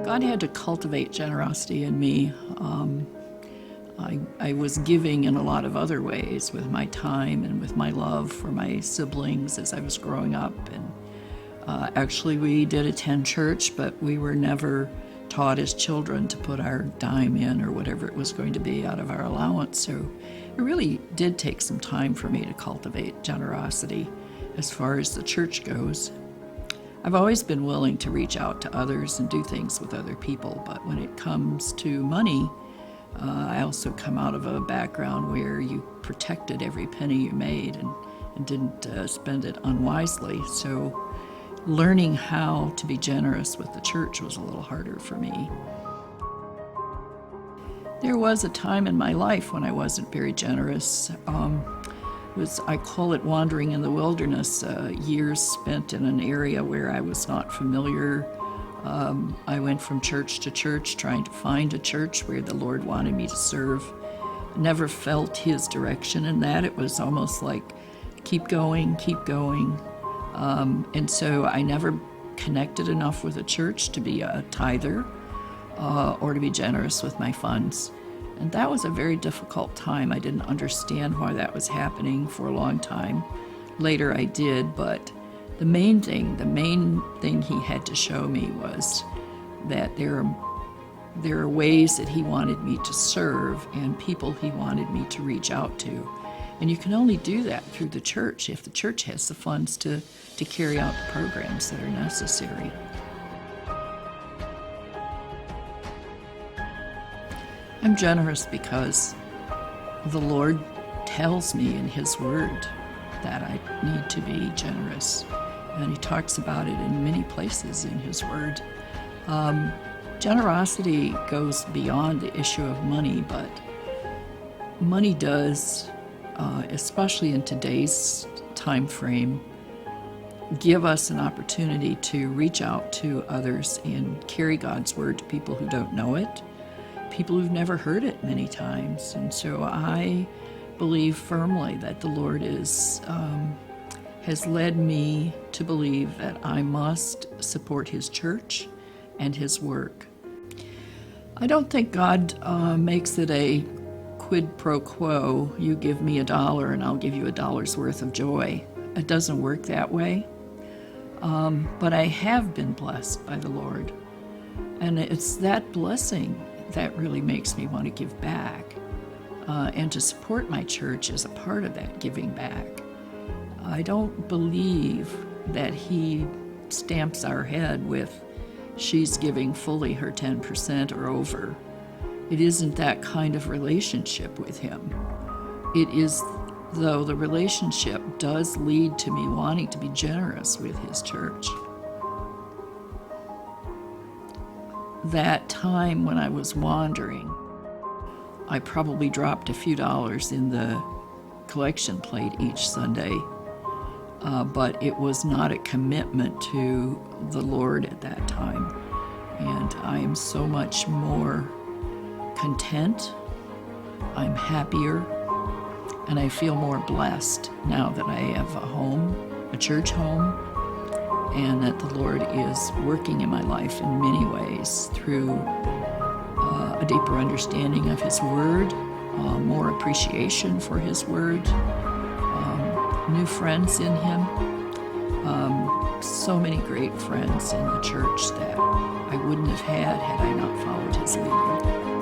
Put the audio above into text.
God had to cultivate generosity in me. I was giving in a lot of other ways with my time and with my love for my siblings as I was growing up. And actually, we did attend church, but we were never taught as children to put our dime in or whatever it was going to be out of our allowance. So it really did take some time for me to cultivate generosity as far as the church goes. I've always been willing to reach out to others and do things with other people, but when it comes to money, I also come out of a background where you protected every penny you made and didn't spend it unwisely. So learning how to be generous with the church was a little harder for me. There was a time in my life when I wasn't very generous. I call it wandering in the wilderness, years spent in an area where I was not familiar. I went from church to church trying to find a church where the Lord wanted me to serve. Never felt His direction in that. It was almost like, keep going, keep going. And so I never connected enough with a church to be a tither or to be generous with my funds. And that was a very difficult time. I didn't understand why that was happening for a long time. Later I did, but the main thing He had to show me was that there are ways that He wanted me to serve and people He wanted me to reach out to. And you can only do that through the church if the church has the funds to carry out the programs that are necessary. I'm generous because the Lord tells me in His Word that I need to be generous. And He talks about it in many places in His Word. Generosity goes beyond the issue of money, but money does, especially in today's time frame, give us an opportunity to reach out to others and carry God's Word to people who don't know it, people who've never heard it many times. And so I believe firmly that the Lord has led me to believe that I must support His church and His work. I don't think God makes it a quid pro quo. You give me $1 and I'll give you $1's worth of joy. It doesn't work that way. But I have been blessed by the Lord. And it's that blessing that really makes me want to give back. And to support my church is a part of that giving back. I don't believe that He stamps our head with, she's giving fully her 10% or over. It isn't that kind of relationship with Him. It is, though the relationship does lead to me wanting to be generous with His church. That time when I was wandering, I probably dropped a few dollars in the collection plate each Sunday, but it was not a commitment to the Lord at that time. And I am so much more content, I'm happier, and I feel more blessed now that I have a home, a church home, and that the Lord is working in my life in many ways through a deeper understanding of His Word, more appreciation for His Word, new friends in Him, so many great friends in the church that I wouldn't have had I not followed His leading.